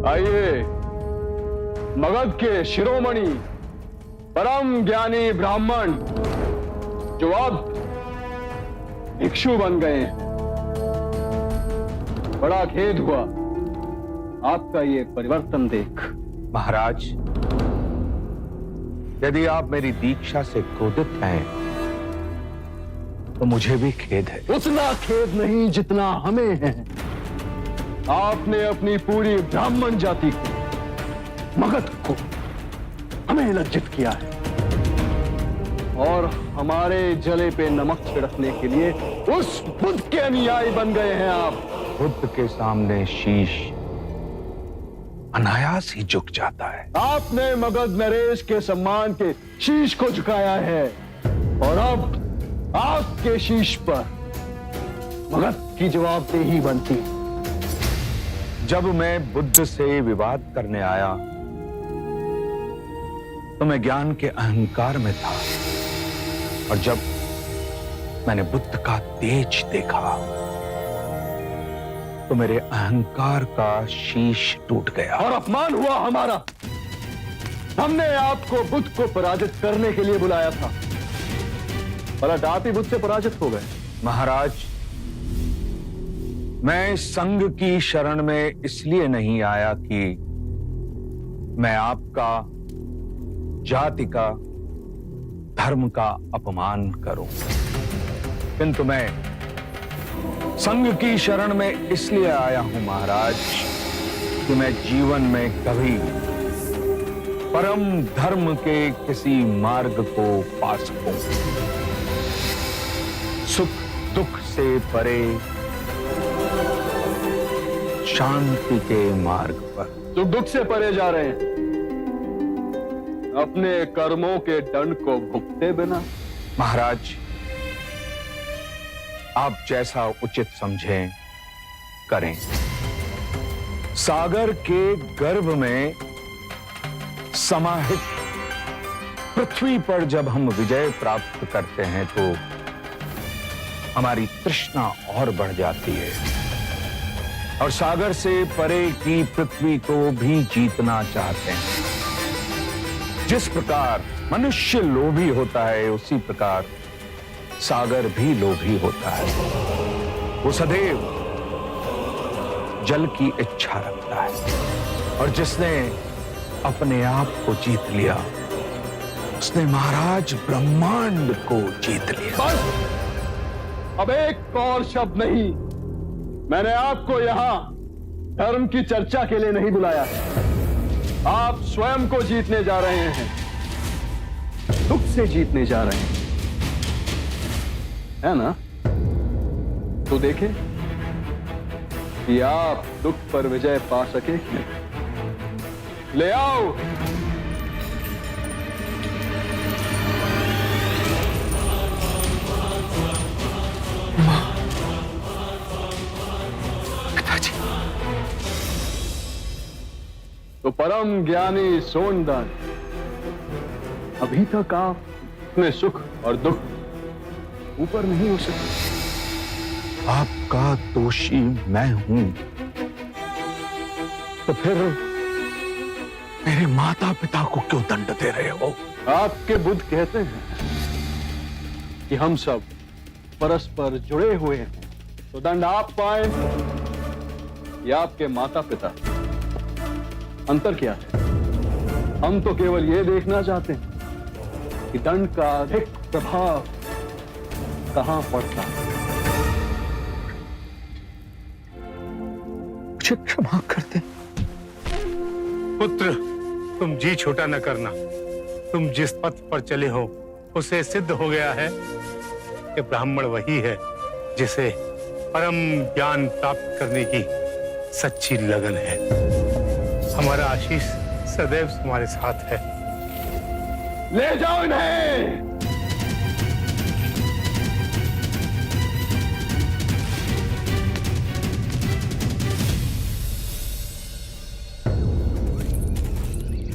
आइए, मगध के शिरोमणि परम ज्ञानी ब्राह्मण जो अब भिक्षु बन गए हैं। बड़ा खेद हुआ आपका ये परिवर्तन देख। महाराज, यदि आप मेरी दीक्षा से क्रोधित हैं तो मुझे भी खेद है। उतना खेद नहीं जितना हमें है। आपने अपनी पूरी ब्राह्मण जाति को, मगध को, हमें लज्जित किया है और हमारे जले पे नमक छिड़कने के लिए उस बुद्ध के अनुयायी बन गए हैं आप। बुद्ध के सामने शीश अनायास ही झुक जाता है। आपने मगध नरेश के सम्मान के शीश को झुकाया है और अब आपके शीश पर मगध की जवाबदेही बनती है। जब मैं बुद्ध से विवाद करने आया तो मैं ज्ञान के अहंकार में था और जब मैंने बुद्ध का तेज देखा तो मेरे अहंकार का शीश टूट गया और अपमान हुआ हमारा। हमने आपको बुद्ध को पराजित करने के लिए बुलाया था, पर आप ही बुद्ध से पराजित हो गए। महाराज, मैं संघ की शरण में इसलिए नहीं आया कि मैं आपका, जाति का, धर्म का अपमान करूं, किंतु मैं संघ की शरण में इसलिए आया हूं महाराज कि मैं जीवन में कभी परम धर्म के किसी मार्ग को पा सकूं, सुख दुख से परे शांति के मार्ग पर। सुख दुख से परे जा रहे हैं, अपने कर्मों के दंड को भुगते बिना। महाराज, आप जैसा उचित समझें करें। सागर के गर्भ में समाहित पृथ्वी पर जब हम विजय प्राप्त करते हैं तो हमारी तृष्णा और बढ़ जाती है और सागर से परे की पृथ्वी को भी जीतना चाहते हैं। जिस प्रकार मनुष्य लोभी होता है उसी प्रकार सागर भी लोभी होता है। वो सदैव जल की इच्छा रखता है और जिसने अपने आप को जीत लिया उसने महाराज ब्रह्मांड को जीत लिया। बस, अब एक और शब्द नहीं। मैंने आपको यहां धर्म की चर्चा के लिए नहीं बुलाया। आप स्वयं को जीतने जा रहे हैं, दुख से जीतने जा रहे हैं, है ना? तो देखें कि आप दुख पर विजय पा सके। ले आओ। पिताजी। तो परम ज्ञानी सोनदान, अभी तक आप अपने सुख और दुख ऊपर नहीं हो सके। आपका दोषी मैं हूं तो फिर मेरे माता पिता को क्यों दंड दे रहे हो? आपके बुद्ध कहते हैं कि हम सब परस्पर जुड़े हुए हैं, तो दंड आप पाए या आपके माता पिता, अंतर क्या है? हम तो केवल यह देखना चाहते हैं कि दंड का अधिक प्रभाव कहां पड़ता है। मुझे क्षमा कर दे। पुत्र, तुम जी छोटा न करना। तुम जिस पथ पर चले हो उसे सिद्ध हो गया है कि ब्राह्मण वही है जिसे परम ज्ञान प्राप्त करने की सच्ची लगन है। हमारा आशीष सदैव तुम्हारे साथ है। ले जाओ इन्हें।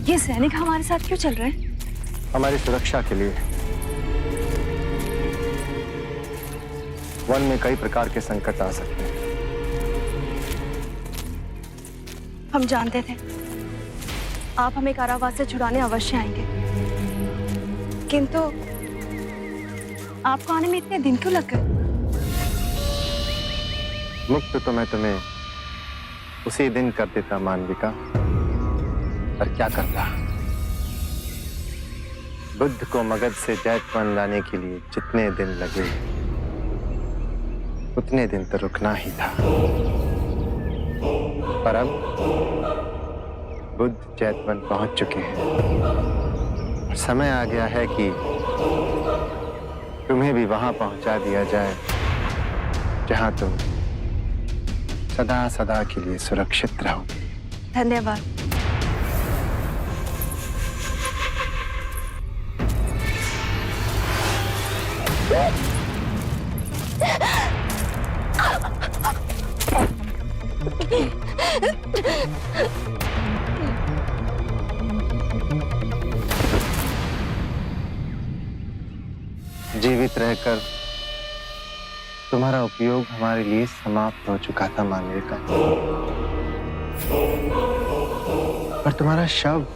ये सैनिक हमारे साथ क्यों चल रहे हैं? हमारी सुरक्षा के लिए। वन में कई प्रकार के संकट आ सकते हैं। हम जानते थे आप हमें कारावास से छुड़ाने अवश्य आएंगे, किंतु आपको आने में इतने दिन क्यों लग गए? मुक्त तो मैं तुम्हें उसी दिन कर देता मानविका, पर क्या करता। बुद्ध को मगध से जैतवन लाने के लिए जितने दिन लगे उतने दिन तो रुकना ही था। पर अब बुद्ध जैतवन पहुंच चुके हैं। समय आ गया है कि तुम्हें भी वहां पहुंचा दिया जाए जहां तुम सदा सदा के लिए सुरक्षित रहो। धन्यवाद। जीवित रहकर तुम्हारा उपयोग हमारे लिए समाप्त हो चुका था मानविका, पर तुम्हारा शव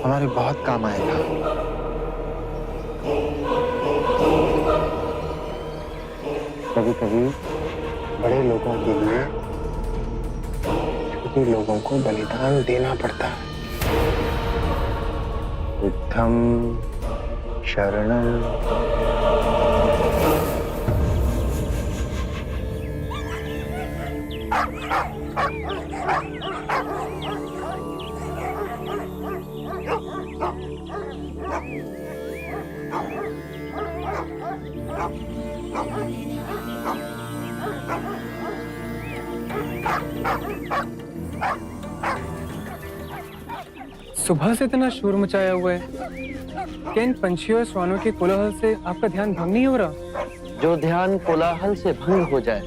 हमारे बहुत काम आएगा। कभी कभी बड़े लोगों के लिए छोटे लोगों को बलिदान देना पड़ता है। बुद्धम शरणम। सुबह से इतना शोर मचाया हुआ है, क्या इन पंछियों और श्वानों के कोलाहल से आपका ध्यान भंग नहीं हो रहा? जो ध्यान कोलाहल से भंग हो जाए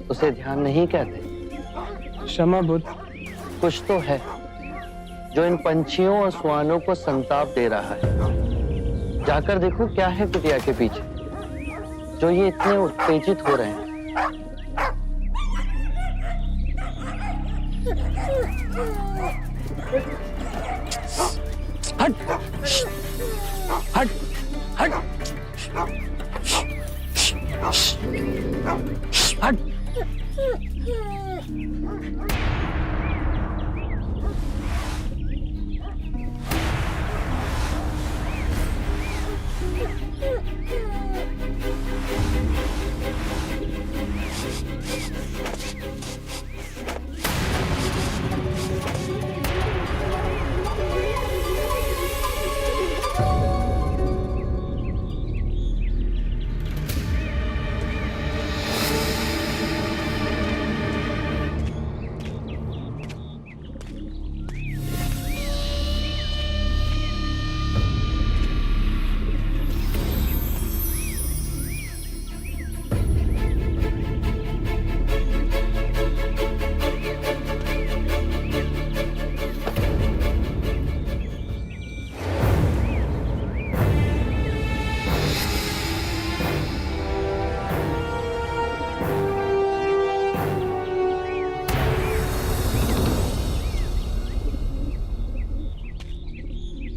उसे ध्यान नहीं कहते। क्षमा बुद्ध। कुछ तो है जो इन पंछियों और श्वानों को संताप दे रहा है। जाकर देखो क्या है कुटिया के पीछे जो ये इतने उत्तेजित हो रहे हैं। हट हट हट हट।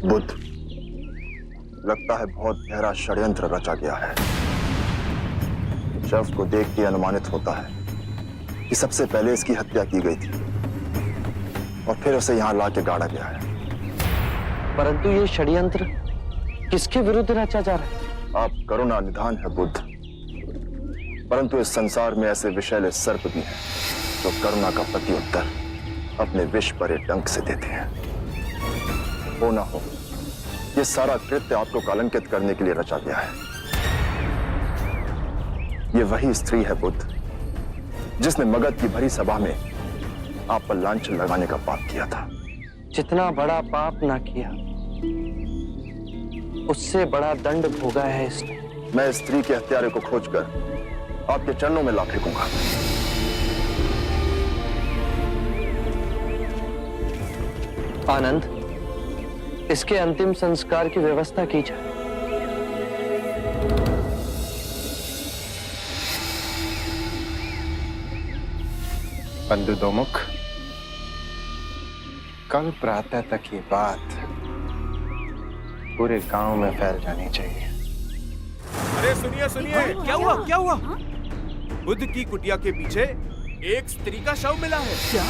बुद्ध, लगता है बहुत गहरा षड्यंत्र रचा गया है। शव को देख के अनुमानित होता है कि सबसे पहले इसकी हत्या की गई थी और फिर उसे यहां लाके गाड़ा गया है। परंतु ये षड्यंत्र किसके विरुद्ध रचा जा रहा है? आप करुणा निधान है बुद्ध, परंतु इस संसार में ऐसे विषैले सर्प भी हैं जो करुणा का प्रत्युत्तर अपने विष भरे डंक से देते हैं। हो ना हो, ये सारा कृत्य आपको कलंकित करने के लिए रचा गया है। ये वही स्त्री है बुद्ध जिसने मगध की भरी सभा में आप पर लांछन लगाने का पाप किया था। जितना बड़ा पाप ना किया उससे बड़ा दंड भोगा है इसने। मैं इस स्त्री के हत्यारे को खोजकर आपके चरणों में ला फेंकूंगा। आनंद, इसके अंतिम संस्कार की व्यवस्था की जाए। बंधु दोमुख, कल प्रातः तक ये बात पूरे गांव में फैल जानी चाहिए। अरे सुनिए सुनिए, क्या हुआ क्या हुआ? बुद्ध की कुटिया के पीछे एक स्त्री का शव मिला है। क्या?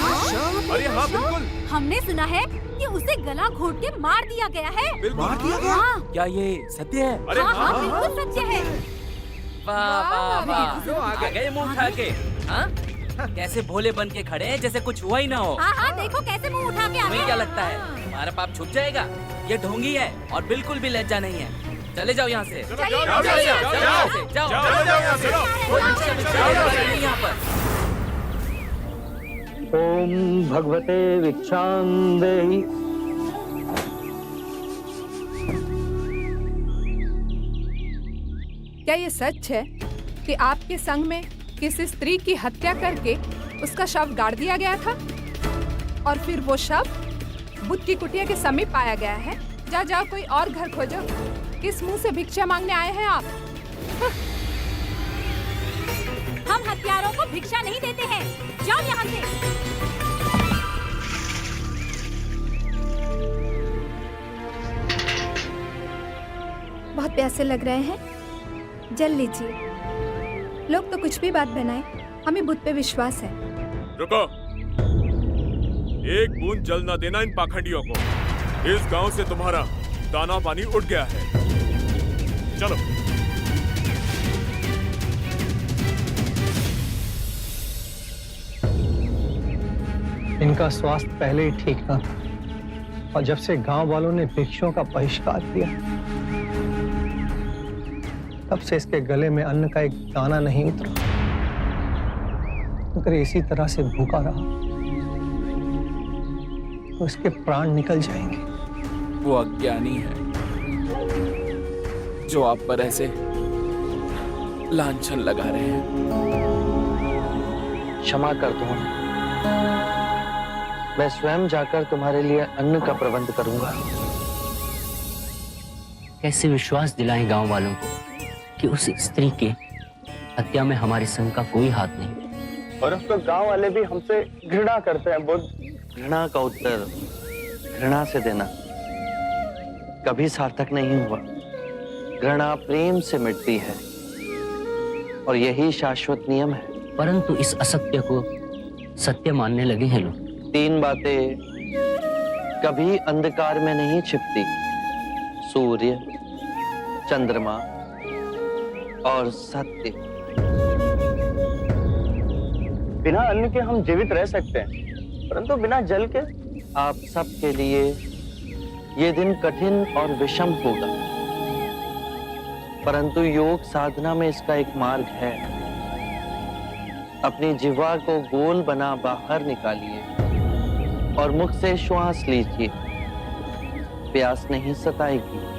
अरे हाँ बिल्कुल। हमने सुना है कि उसे गला घोट के मार दिया गया है। मार दिया गया? हाँ। क्या ये सत्य है? अरे हाँ, हाँ, बिल्कुल सत्य है। वाह वाह वाह, आ गए मुंह उठा के। हाँ? कैसे भोले बन के खड़े हैं जैसे कुछ हुआ ही ना हो। हाँ हाँ, देखो कैसे मुंह उठा के आ तुम्हें क्या लगता है हमारा पाप छुप जाएगा? ये ढोंगी है और बिल्कुल भी लज्जा नहीं है। चले जाओ यहाँ से। जाओ यहाँ पर। ओम भगवते भिक्षां देहि। क्या ये सच है कि आपके संग में किसी स्त्री की हत्या करके उसका शव गाड़ दिया गया था और फिर वो शव बुद्ध की कुटिया के समीप पाया गया है? जाओ कोई और घर खोजो। किस मुंह से भिक्षा मांगने आए हैं आप? हम हत्यारों को भिक्षा नहीं देते हैं। जाओ यहाँ से। बहुत प्यासे लग रहे हैं, जल लीजिए। लोग तो कुछ भी बात बनाए, हमें बुद्ध पे विश्वास है। रुको, एक बूंद जल न देना इन पाखंडियों को। इस गांव से तुम्हारा दाना पानी उठ गया है। चलो। इनका स्वास्थ्य पहले ही ठीक न था और जब से गांव वालों ने भिक्षुओं का बहिष्कार किया तब से इसके गले में अन्न का एक दाना नहीं उतरा। अगर इसी तरह से भूखा रहा तो इसके प्राण निकल जाएंगे। वो अज्ञानी है जो आप पर ऐसे लांछन लगा रहे हैं। क्षमा कर दो, मैं स्वयं जाकर तुम्हारे लिए अन्न का प्रबंध करूंगा। कैसे विश्वास दिलाएं गांव वालों को कि उस स्त्री के हत्या में हमारे संघ का कोई हाथ नहीं। और अब तो गांव वाले भी हमसे घृणा करते हैं बुद्ध। घृणा का उत्तर घृणा से देना कभी सार्थक नहीं हुआ। घृणा प्रेम से मिटती है और यही शाश्वत नियम है। परंतु इस असत्य को सत्य मानने लगे हैं लोग। 3 बातें कभी अंधकार में नहीं छिपती: सूर्य, चंद्रमा और सत्य। बिना अन्न के हम जीवित रह सकते हैं, परंतु बिना जल के आप सबके लिए ये दिन कठिन और विषम होगा। परंतु योग साधना में इसका एक मार्ग है। अपनी जिह्वा को गोल बना बाहर निकालिए और मुख से श्वास लीजिए। प्यास नहीं सताएगी।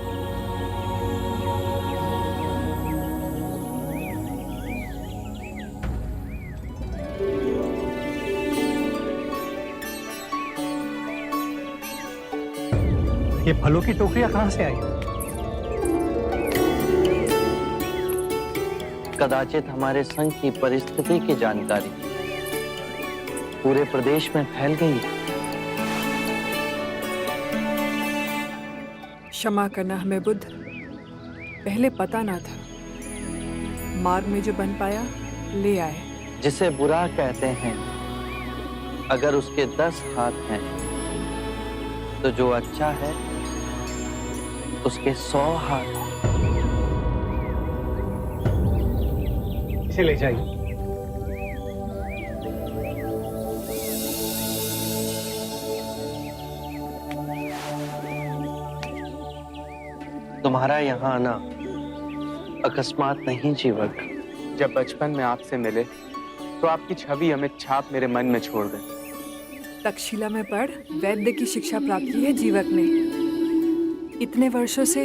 ये फलों की टोकरियां कहां से आई? कदाचित हमारे संघ की परिस्थिति की जानकारी पूरे प्रदेश में फैल गई। क्षमा करना हमें बुद्ध, पहले पता ना था। मार्ग में जो बन पाया ले आए। जिसे बुरा कहते हैं, अगर उसके 10 हाथ हैं तो जो अच्छा है उसके 100 हाथ। इसे ले जाइए। तुम्हारा यहाँ आना अकस्मात नहीं जीवक। जब बचपन में आपसे मिले तो आपकी छवि अमिट छाप मेरे मन में छोड़ गई। तक्षशिला में पढ़ वैद्य की शिक्षा प्राप्त की है जीवक ने। इतने वर्षों से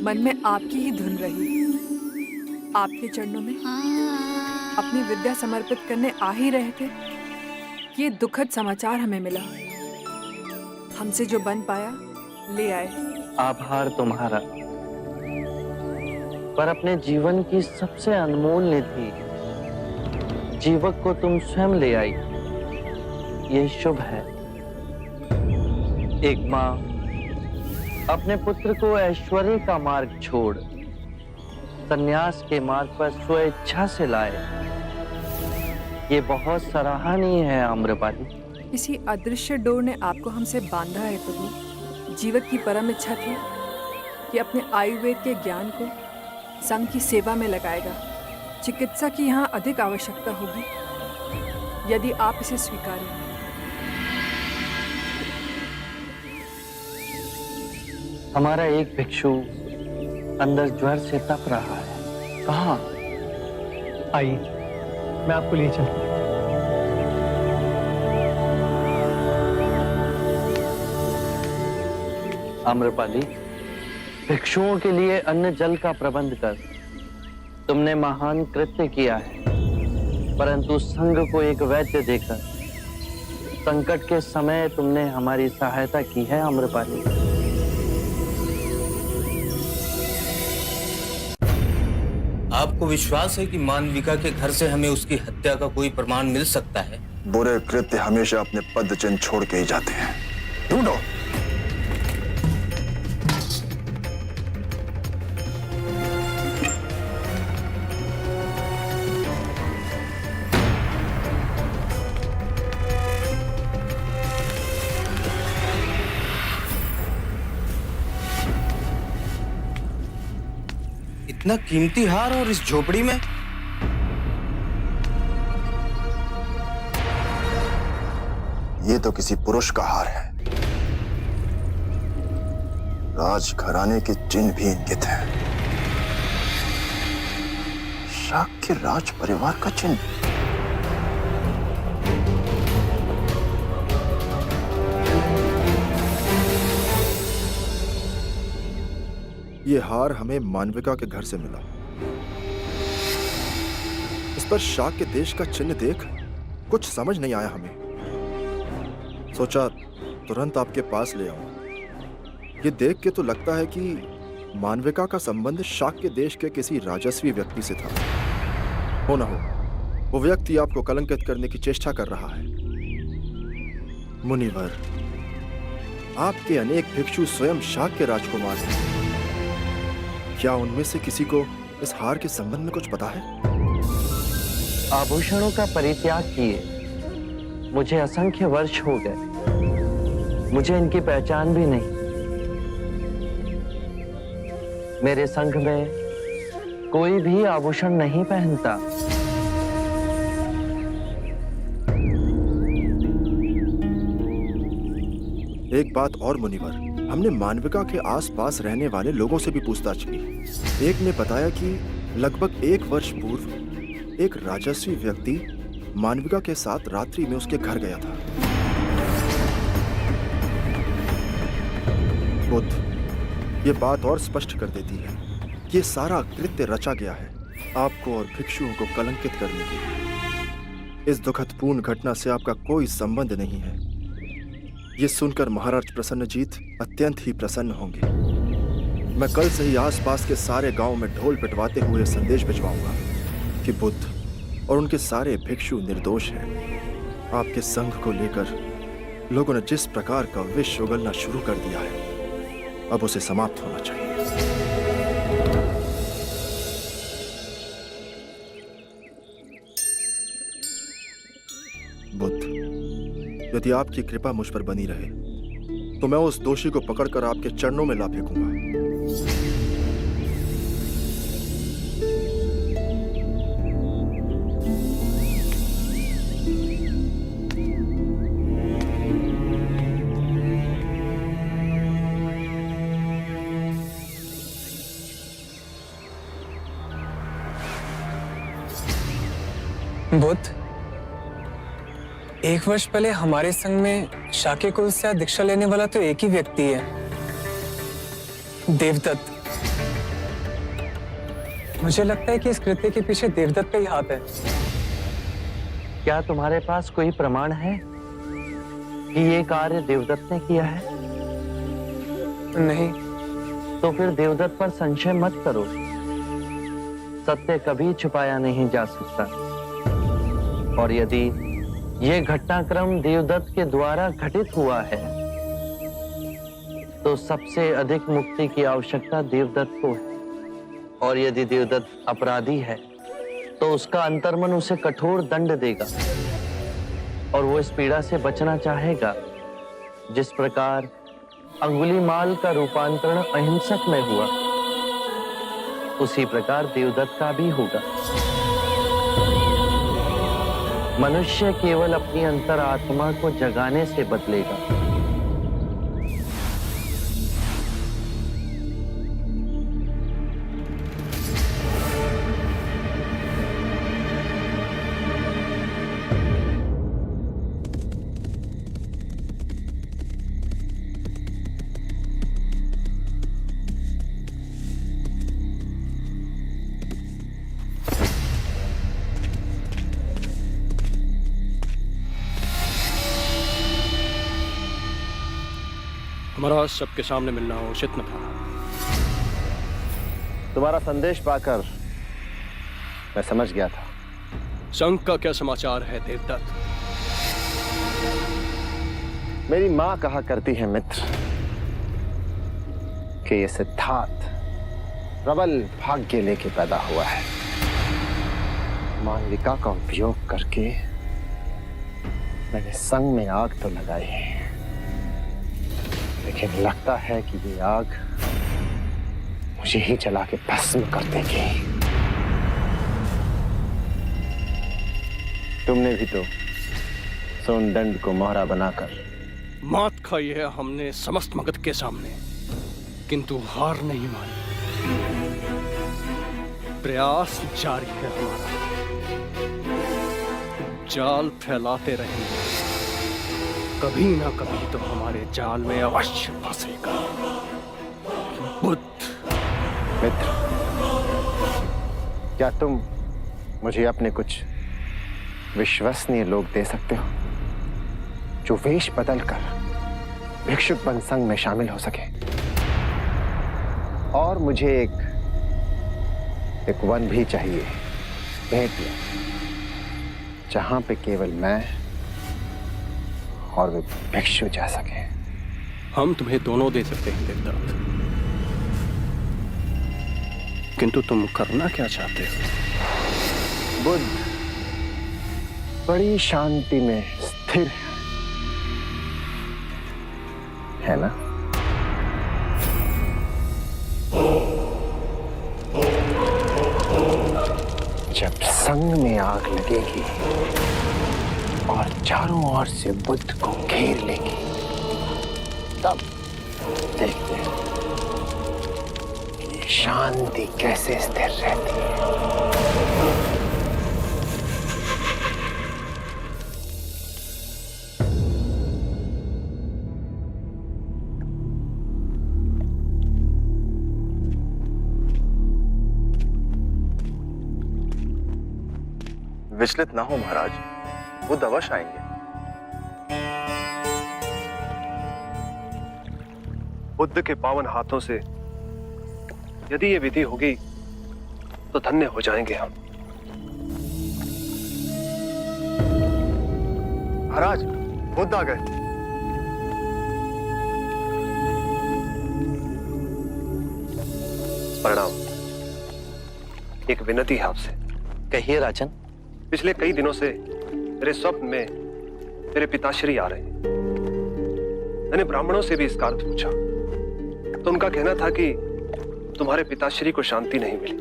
मन में आपकी ही धुन रही। आपके चरणों में अपनी विद्या समर्पित करने आ ही रहे थे। ये दुखद समाचार हमें मिला। हमसे जो बन पाया ले आए। आभार तुम्हारा, पर अपने जीवन की सबसे अनमोल निधि जीवक को तुम स्वयं ले आई। ये शुभ है। एक माँ अपने पुत्र को ऐश्वर्य का मार्ग छोड़ संन्यास के मार्ग पर स्वेच्छा से लाए, ये बहुत सराहनीय है आम्रपाली। किसी अदृश्य डोर ने आपको हमसे बांधा है प्रभु। जीवक की परम इच्छा थी कि अपने आयुर्वेद के ज्ञान को संघ की सेवा में लगाएगा। चिकित्सा की यहाँ अधिक आवश्यकता होगी यदि आप इसे स्वीकारें। हमारा एक भिक्षु अंदर ज्वर से तप रहा है। कहाँ? आइए, मैं आपको ले चलूं। आम्रपाली, भिक्षुओं के लिए अन्न जल का प्रबंध कर। तुमने महान कृत्य किया है, परंतु संघ को एक वैद्य देकर संकट के समय तुमने हमारी सहायता की है आम्रपाली। आपको विश्वास है कि मानविका के घर से हमें उसकी हत्या का कोई प्रमाण मिल सकता है? बुरे कृत्य हमेशा अपने पद चिन्ह छोड़ के ही जाते हैं। ढूंढो। इतना कीमती हार और इस झोपड़ी में? ये तो किसी पुरुष का हार है। राजघराने के चिन्ह भी इंगित हैं। शाक्य राज परिवार का चिन्ह। ये हार हमें मानविका के घर से मिला। इस पर शाक्य देश का चिन्ह देख कुछ समझ नहीं आया हमें। सोचा तुरंत आपके पास ले आऊं। ये देख के तो लगता है कि मानविका का संबंध शाक्य देश के किसी राजस्वी व्यक्ति से था। हो ना हो, वो व्यक्ति आपको कलंकित करने की चेष्टा कर रहा है। मुनिवर, आपके अनेक भिक्षु स्वयं शाक्य राजकुमार हैं। क्या उनमें से किसी को इस हार के संबंध में कुछ पता है? आभूषणों का परित्याग किए मुझे असंख्य वर्ष हो गए। मुझे इनकी पहचान भी नहीं। मेरे संघ में कोई भी आभूषण नहीं पहनता। एक बात और मुनिवर, हमने मानविका के आसपास रहने वाले लोगों से भी पूछताछ की। एक ने बताया कि लगभग 1 वर्ष पूर्व एक राजस्वी व्यक्ति मानविका के साथ रात्रि में उसके घर गया था। बुद्ध, ये बात और स्पष्ट कर देती है कि ये सारा कृत्य रचा गया है आपको और भिक्षुओं को कलंकित करने के लिए। इस दुखदपूर्ण घटना से आपका कोई संबंध नहीं है। ये सुनकर महाराज प्रसन्नजीत अत्यंत ही प्रसन्न होंगे। मैं कल से ही आसपास के सारे गांव में ढोल पिटवाते हुए संदेश भिजवाऊंगा कि बुद्ध और उनके सारे भिक्षु निर्दोष हैं। आपके संघ को लेकर लोगों ने जिस प्रकार का विष उगलना शुरू कर दिया है, अब उसे समाप्त होना चाहिए। बुद्ध, यदि आपकी कृपा मुझ पर बनी रहे तो मैं उस दोषी को पकड़कर आपके चरणों में ला फेंकूंगा। बुद्ध, 1 वर्ष पहले हमारे संघ में शाक्य कुल से दीक्षा लेने वाला तो एक ही व्यक्ति है, देवदत्त। मुझे लगता है कि इस कृत्य के पीछे देवदत्त का ही हाथ है। क्या तुम्हारे पास कोई प्रमाण है कि ये कार्य देवदत्त ने किया है? नहीं। तो फिर देवदत्त पर संशय मत करो। सत्य कभी छुपाया नहीं जा सकता। और यदि ये घटनाक्रम देवदत्त के द्वारा घटित हुआ है तो सबसे अधिक मुक्ति की आवश्यकता देवदत्त को है। और यदि देवदत्त अपराधी है तो उसका अंतर्मन उसे कठोर दंड देगा और वो इस पीड़ा से बचना चाहेगा। जिस प्रकार अंगुलीमाल का रूपांतरण अहिंसक में हुआ, उसी प्रकार देवदत्त का भी होगा। मनुष्य केवल अपनी अंतरात्मा को जगाने से बदलेगा। महाराज, सबके सामने मिलना उचित न था। तुम्हारा संदेश पाकर मैं समझ गया था। संघ का क्या समाचार है देवदत्त? मेरी मां कहा करती है मित्र कि ये सिद्धार्थ प्रबल भाग्य लेके पैदा हुआ है। मालविका का उपयोग करके मैंने संग में आग तो लगाई है, लेकिन लगता है कि ये आग मुझे ही जला के भस्म कर देगी। तुमने भी तो सोनदंड को मोहरा बनाकर मात खाई है हमने समस्त मगध के सामने, किंतु हार नहीं मानी। प्रयास जारी है हमारा, जाल फैलाते रहेंगे। कभी ना कभी तो हमारे जाल में अवश्य फंसेगा। बुद्ध। मित्र, क्या तुम मुझे अपने कुछ विश्वसनीय लोग दे सकते हो जो वेश बदलकर भिक्षुक बन संघ में शामिल हो सके? और मुझे एक वन भी चाहिए, भेंट में, जहां पे केवल मैं और वे भिक्षु जा सके। हम तुम्हें दोनों दे सकते हैं देवदत्त, किंतु तुम करना क्या चाहते हो? बुद्ध बड़ी शांति में स्थिर है ना? जब संग में आग लगेगी और चारों ओर से बुद्ध को घेर लेगी, तब देखते हैं कि शांति कैसे स्थिर रहती है। विचलित ना हो महाराज, बुद्ध अवश्य आएंगे। बुद्ध के पावन हाथों से यदि ये विधि होगी तो धन्य हो जाएंगे हम। महाराज, बुद्ध आ गए। प्रणाम। एक विनती है आपसे। कहिए राजन। पिछले कई दिनों से मेरे स्वप्न में मेरे पिताश्री आ रहे हैं। मैंने ब्राह्मणों से भी इसका अर्थ पूछा तो उनका कहना था कि तुम्हारे पिताश्री को शांति नहीं मिली,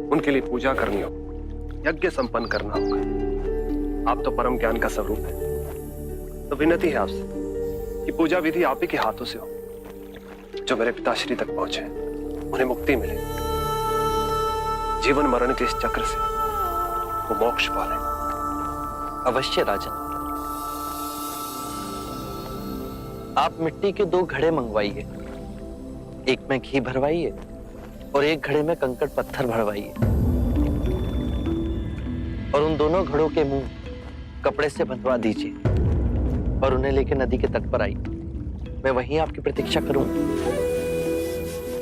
उनके लिए पूजा करनी होगी, यज्ञ संपन्न करना होगा। आप तो परम ज्ञान का स्वरूप है, तो विनती है आपसे कि पूजा विधि आप ही के हाथों से हो, जो मेरे पिताश्री तक पहुंचे, उन्हें मुक्ति मिले, जीवन मरण के इस चक्र से वो मोक्ष पाले। अवश्य राजन। आप मिट्टी के 2 घड़े मंगवाइए, एक में घी भरवाइए और एक घड़े में कंकड़ पत्थर भरवाइए, और उन दोनों घड़ों के मुंह कपड़े से बंधवा दीजिए और उन्हें लेकर नदी के तट पर आइए। मैं वहीं आपकी प्रतीक्षा करूंगा।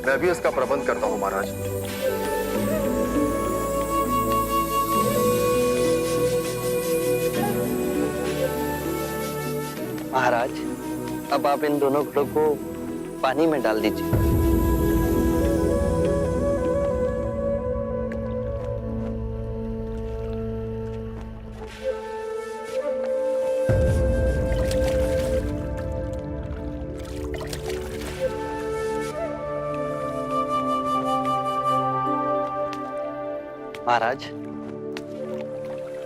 मैं भी इसका प्रबंध करता हूं महाराज। महाराज, अब आप इन दोनों घड़ों को पानी में डाल दीजिए। महाराज,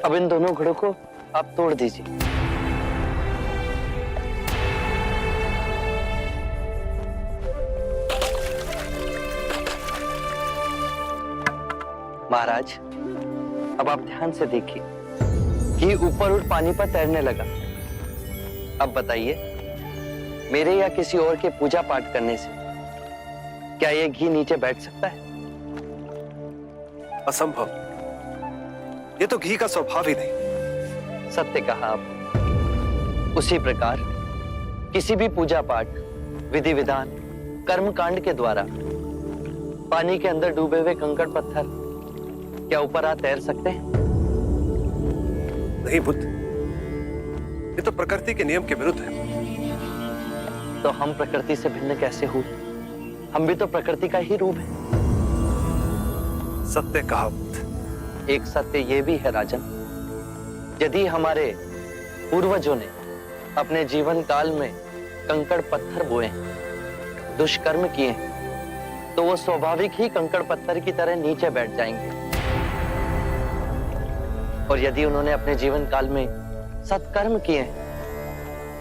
अब इन दोनों घड़ों को आप तोड़ दीजिए। महाराज, अब आप ध्यान से देखिए कि ऊपर उठ पानी पर तैरने लगा। अब बताइए, मेरे या किसी और के पूजा पाठ करने से क्या ये घी नीचे बैठ सकता है? असंभव। ये तो घी का स्वभाव ही नहीं। सत्य कहा आप। उसी प्रकार किसी भी पूजा पाठ, विधि विधान, कर्म कांड के द्वारा पानी के अंदर डूबे हुए कंकड़ पत्थर क्या ऊपर आ तैर सकते हैं? नहीं बुद्ध, ये तो प्रकृति के नियम के विरुद्ध है। तो हम प्रकृति से भिन्न कैसे हुए? हम भी तो प्रकृति का ही रूप है। सत्य कहा बुद्ध। एक सत्य ये भी है राजन, यदि हमारे पूर्वजों ने अपने जीवन काल में कंकड़ पत्थर बोए, दुष्कर्म किए, तो वो स्वाभाविक ही कंकड़ पत्थर की तरह नीचे बैठ जाएंगे। और यदि उन्होंने अपने जीवन काल में सत्कर्म किए,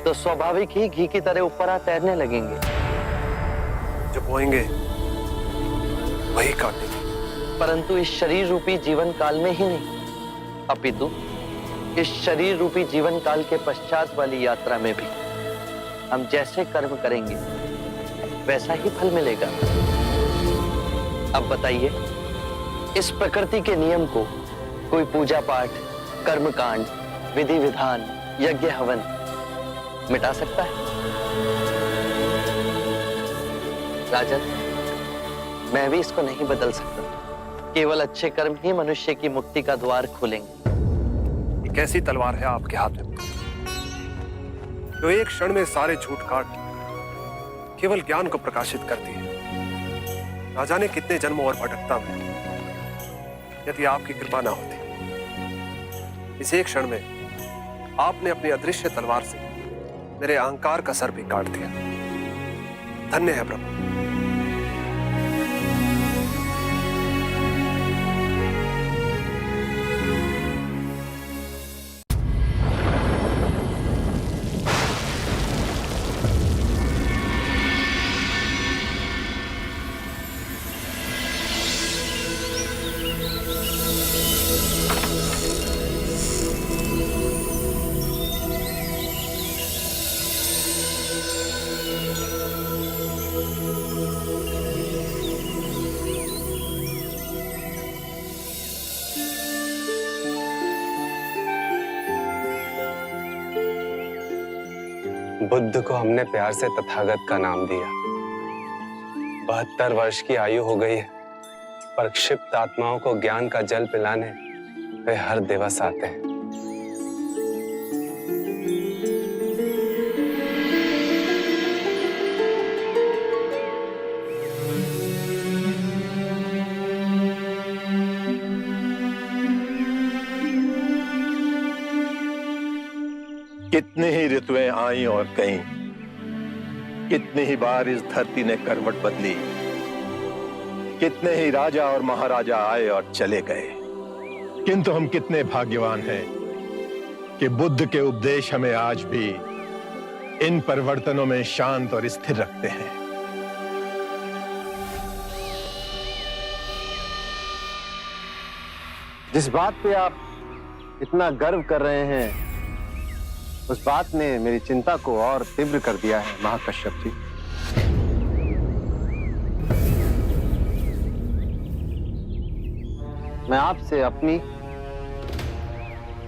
तो स्वाभाविक ही घी की तरह ऊपर आ तैरने लगेंगे। जो बोएंगे वही काटेंगे। परंतु इस शरीर रूपी जीवन काल में ही नहीं, अपितु इस शरीर रूपी जीवन काल के पश्चात वाली यात्रा में भी हम जैसे कर्म करेंगे वैसा ही फल मिलेगा। अब बताइए, इस प्रकृति के नियम को कोई पूजा पाठ, कर्म कांड, विधि विधान, यज्ञ हवन मिटा सकता है? राजन, मैं भी इसको नहीं बदल सकता। केवल अच्छे कर्म ही मनुष्य की मुक्ति का द्वार खोलेंगे। एक ऐसी तलवार है आपके हाथ में जो एक क्षण में सारे झूठ काट केवल ज्ञान को प्रकाशित करती है। ना जाने कितने जन्मों और भटकता में यदि आपकी कृपा ना होती, इस एक क्षण में आपने अपनी अदृश्य तलवार से मेरे अहंकार का सर भी काट दिया। धन्य है प्रभु। बुद्ध को हमने प्यार से तथागत का नाम दिया। 72 वर्ष की आयु हो गई है, पर क्षिप्त आत्माओं को ज्ञान का जल पिलाने वे हर दिवस आते हैं। कितनी ही ऋतुएं आई और गईं, कितनी ही बार इस धरती ने करवट बदली, कितने ही राजा और महाराजा आए और चले गए, किंतु हम कितने भाग्यवान हैं कि बुद्ध के उपदेश हमें आज भी इन परिवर्तनों में शांत और स्थिर रखते हैं। जिस बात पे आप इतना गर्व कर रहे हैं, उस बात ने मेरी चिंता को और तीव्र कर दिया है महाकश्यप जी। मैं आपसे अपनी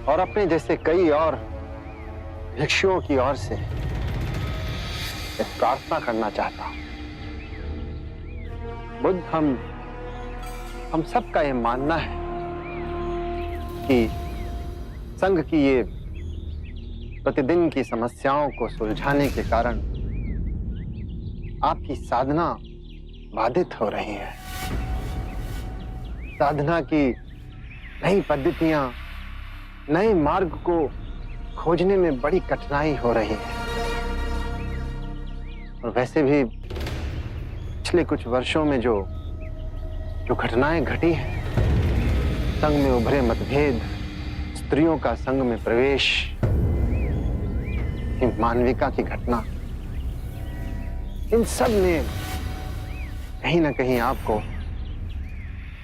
और अपने जैसे कई और भिक्षुओं की ओर से एक प्रार्थना करना चाहता हूं। बुद्ध, हम सबका यह मानना है कि संघ की ये प्रतिदिन की समस्याओं को सुलझाने के कारण आपकी साधना बाधित हो रही है। साधना की नई पद्धतियां, नए मार्ग को खोजने में बड़ी कठिनाई हो रही है। और वैसे भी पिछले कुछ वर्षों में जो घटनाएं घटी हैं, संघ में उभरे मतभेद, स्त्रियों का संघ में प्रवेश, मानविका की घटना, इन सब ने कहीं ना कहीं आपको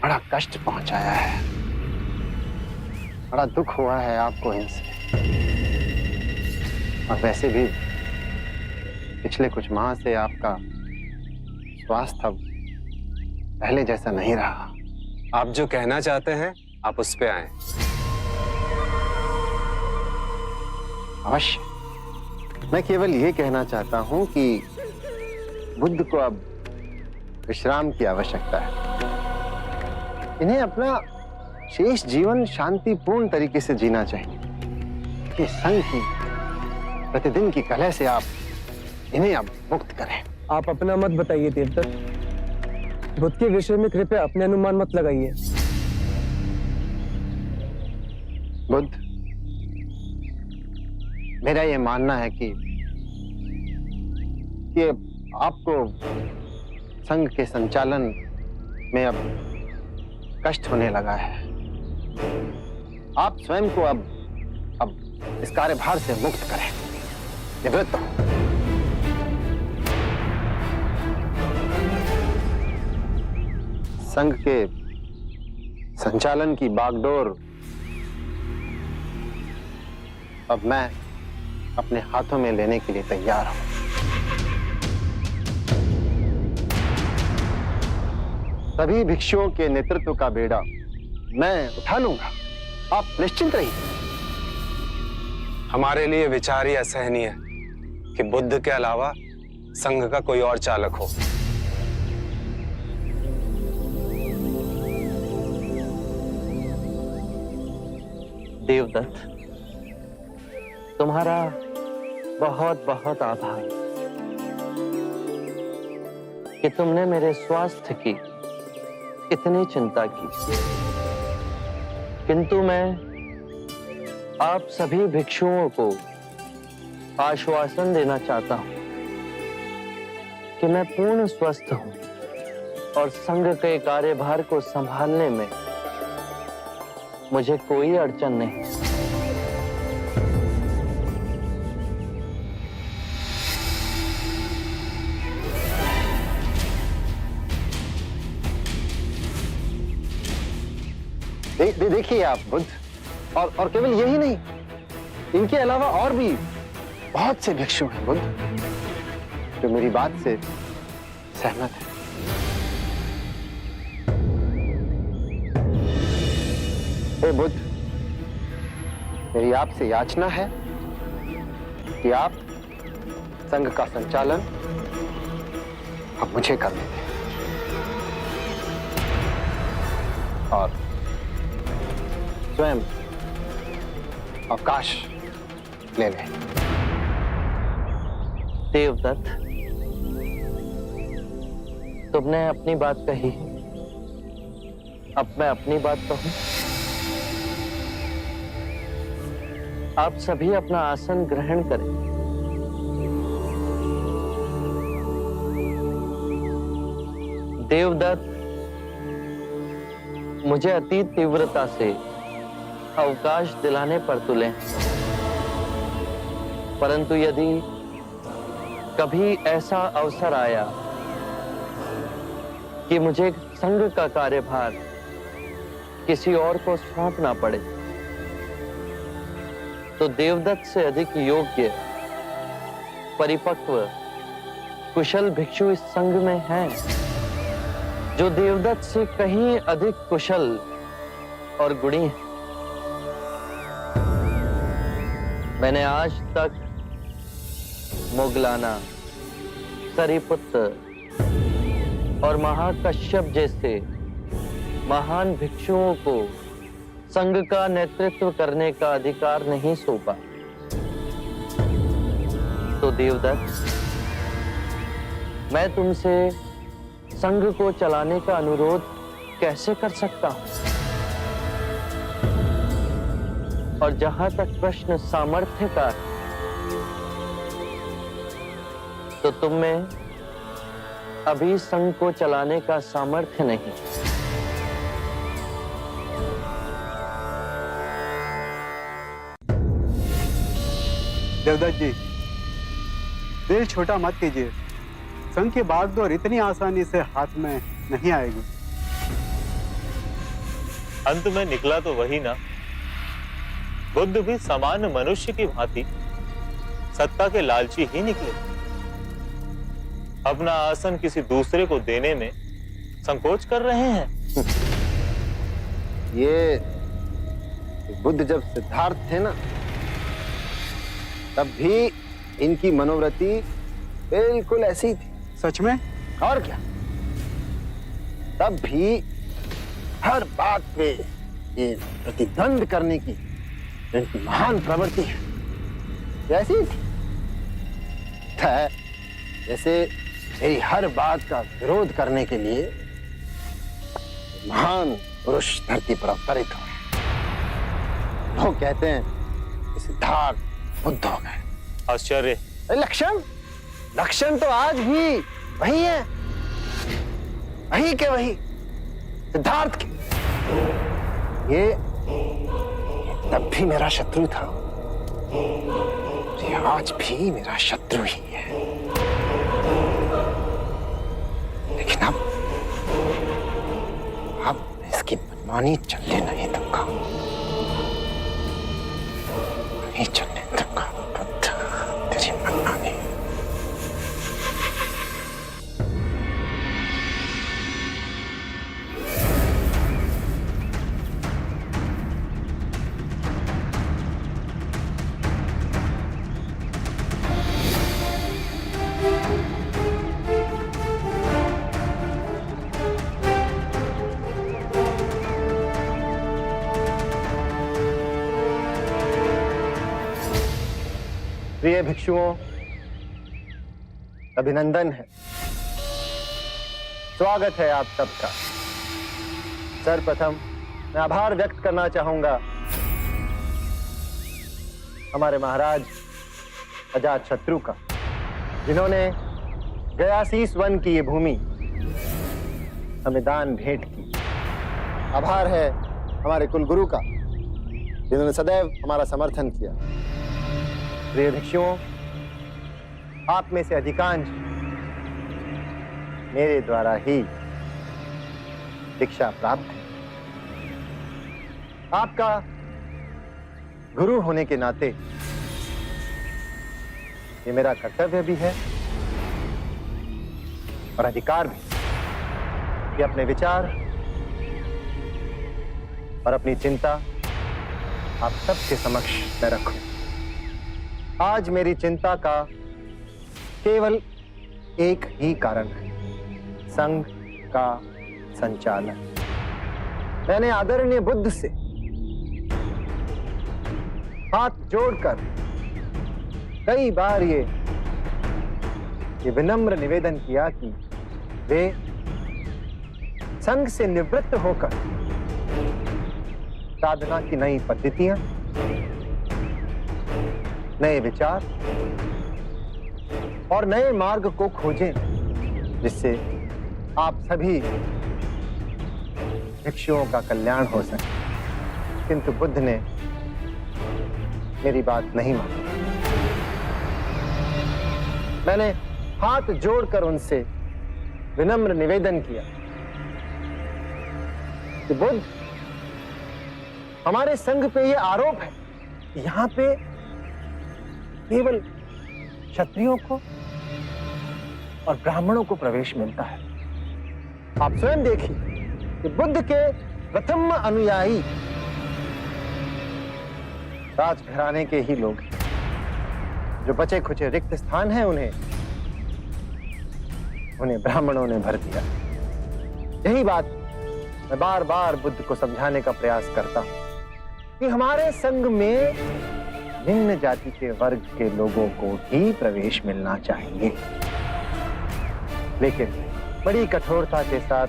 बड़ा कष्ट पहुंचाया है, बड़ा दुख हुआ है आपको इनसे। और वैसे भी पिछले कुछ माह से आपका स्वास्थ्य अब पहले जैसा नहीं रहा। आप जो कहना चाहते हैं आप उस पे आए। अवश्य। मैं केवल ये कहना चाहता हूं कि बुद्ध को अब विश्राम की आवश्यकता है। इन्हें अपना शेष जीवन शांतिपूर्ण तरीके से जीना चाहिए। ये संघ की प्रतिदिन की कलह से आप इन्हें अब मुक्त करें। आप अपना मत बताइए देवदत्त। बुद्ध के विषय में कृपया अपने अनुमान मत लगाइए। बुद्ध, मेरा ये मानना है कि आपको संघ के संचालन में अब कष्ट होने लगा है। आप स्वयं को अब इस कार्यभार से मुक्त करें, निवृत्त हो। संघ के संचालन की बागडोर अब मैं अपने हाथों में लेने के लिए तैयार हूं। सभी भिक्षुओं के नेतृत्व का बेड़ा मैं उठा लूंगा, आप निश्चिंत रहिए। हमारे लिए विचार ही असहनीय है कि बुद्ध के अलावा संघ का कोई और चालक हो। देवदत्त, तुम्हारा बहुत बहुत आभार कि तुमने मेरे स्वास्थ्य की इतनी चिंता की। किंतु मैं आप सभी भिक्षुओं को आश्वासन देना चाहता हूं कि मैं पूर्ण स्वस्थ हूं और संघ के कार्यभार को संभालने में मुझे कोई अड़चन नहीं। देखिए आप बुद्ध, और केवल यही नहीं, इनके अलावा और भी बहुत से भिक्षु हैं बुद्ध जो मेरी बात से सहमत हैं। हे बुद्ध, मेरी आपसे याचना है कि आप संघ का संचालन अब मुझे करने दें और स्वयं अवकाश ले लें। देवदत्त, तुमने अपनी बात कही, अब मैं अपनी बात कहूं। आप सभी अपना आसन ग्रहण करें। देवदत्त, मुझे अति तीव्रता से अवकाश दिलाने पर तुले, परंतु यदि कभी ऐसा अवसर आया कि मुझे संघ का कार्यभार किसी और को सौंपना पड़े, तो देवदत्त से अधिक योग्य, परिपक्व, कुशल भिक्षु इस संघ में हैं, जो देवदत्त से कहीं अधिक कुशल और गुणी हैं। मैंने आज तक मुगलाना, सरिपुत्र और महाकश्यप जैसे महान भिक्षुओं को संघ का नेतृत्व करने का अधिकार नहीं सौंपा। तो देवदत्त, मैं तुमसे संघ को चलाने का अनुरोध कैसे कर सकता हूं? और जहां तक प्रश्न सामर्थ्य का है, तो तुम में अभी संघ को चलाने का सामर्थ्य नहीं। देवदत्त जी, दिल छोटा मत कीजिए। संघ की बागडोर इतनी आसानी से हाथ में नहीं आएगी। अंत में निकला तो वही ना। बुद्ध भी सामान्य मनुष्य की भांति सत्ता के लालची ही निकले। अपना आसन किसी दूसरे को देने में संकोच कर रहे हैं। ये बुद्ध जब सिद्धार्थ थे ना, तब भी इनकी मनोवृत्ति बिल्कुल ऐसी थी। सच में? और क्या, तब भी हर बात पे ये प्रतिद्वंद करने की इनकी महान प्रवृत्ति है, ऐसी थी। जैसे मेरी हर बात का विरोध करने के लिए महान पुरुष धरती पर अवतरित हुए। लोग कहते हैं कि सिद्धार्थ बुद्ध हो गए। आश्चर्य। लक्षण तो आज भी वही है, वही के वही सिद्धार्थ के। ये तब भी मेरा शत्रु था, ये आज भी मेरा शत्रु ही है। लेकिन अब इसकी मनमानी चलने नहीं दूंगा, नहीं चलने दूंगा। बुद्ध, तेरी मनमानी। प्रिय भिक्षुओं, अभिनंदन है, स्वागत है आप सबका। सर्वप्रथम मैं आभार व्यक्त करना चाहूंगा हमारे महाराज अजातशत्रु का, जिन्होंने गयासीस वन की ये भूमि हमें दान भेंट की। आभार है हमारे कुलगुरु का, जिन्होंने सदैव हमारा समर्थन किया। प्रिय भिक्षुओं, आप में से अधिकांश मेरे द्वारा ही दीक्षा प्राप्त है। आपका गुरु होने के नाते ये मेरा कर्तव्य भी है और अधिकार भी कि अपने विचार और अपनी चिंता आप सबके समक्ष मैं रखूं। आज मेरी चिंता का केवल एक ही कारण है, संघ का संचालन। मैंने आदरणीय बुद्ध से हाथ जोड़कर कई बार ये विनम्र निवेदन किया कि वे संघ से निवृत्त होकर साधना की नई पद्धतियां, नए विचार और नए मार्ग को खोजें, जिससे आप सभी भिक्षुओं का कल्याण हो सके। किंतु बुद्ध ने मेरी बात नहीं मानी। मैंने हाथ जोड़कर उनसे विनम्र निवेदन किया कि बुद्ध, हमारे संघ पे ये आरोप है कि यहां पे केवल क्षत्रियों को और ब्राह्मणों को प्रवेश मिलता है। आप स्वयं देखिए कि बुद्ध के प्रथम अनुयायी राजघराने के ही लोग हैं। जो बचे खुचे रिक्त स्थान हैं उन्हें ब्राह्मणों ने भर दिया। यही बात मैं बार बार बुद्ध को समझाने का प्रयास करता हूं कि हमारे संघ में निम्न जाति के वर्ग के लोगों को ही प्रवेश मिलना चाहिए। लेकिन बड़ी कठोरता के साथ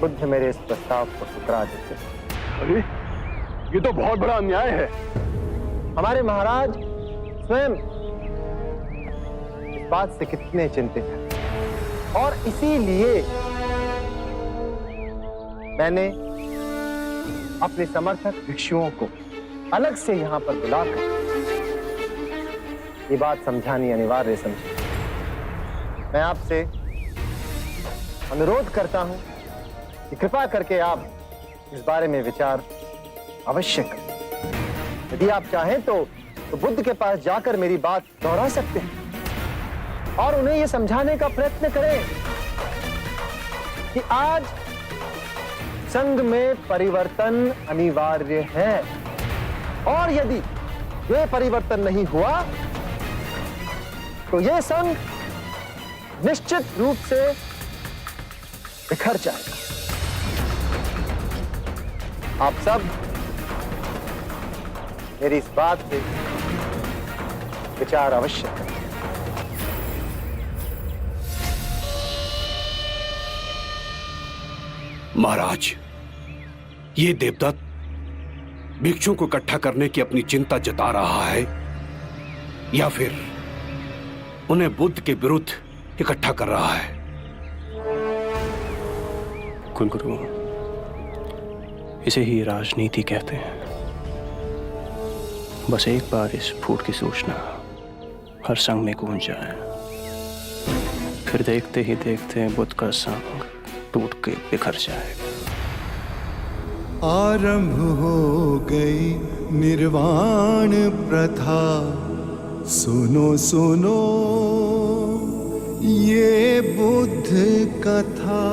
बुद्ध मेरे इस प्रस्ताव को ठुकरा देते हैं। अरे ये तो बहुत बड़ा अन्याय है। हमारे महाराज स्वयं इस बात से कितने चिंतित हैं और इसीलिए मैंने अपने समर्थक भिक्षुओं को अलग से यहां पर बुलाकर ये बात समझानी अनिवार्य समझी। मैं आपसे अनुरोध करता हूं कि कृपा करके आप इस बारे में विचार अवश्य करें। यदि आप चाहें तो बुद्ध के पास जाकर मेरी बात दोहरा सकते हैं और उन्हें यह समझाने का प्रयत्न करें कि आज संघ में परिवर्तन अनिवार्य है और यदि यह परिवर्तन नहीं हुआ तो यह संघ निश्चित रूप से बिखर जाएगा। आप सब मेरी इस बात पे विचार अवश्य करें। महाराज, ये देवदत्त भिक्षुओं को इकट्ठा करने की अपनी चिंता जता रहा है या फिर उन्हें बुद्ध के विरुद्ध इकट्ठा कर रहा है? कुलगुरु, इसे ही राजनीति कहते हैं। बस एक बार इस फूट की सूचना हर संघ में गूंज जाए, फिर देखते ही देखते बुद्ध का संघ टूट के बिखर जाएगा। आरंभ हो गई निर्वाण प्रथा, सुनो सुनो ये बुद्ध कथा।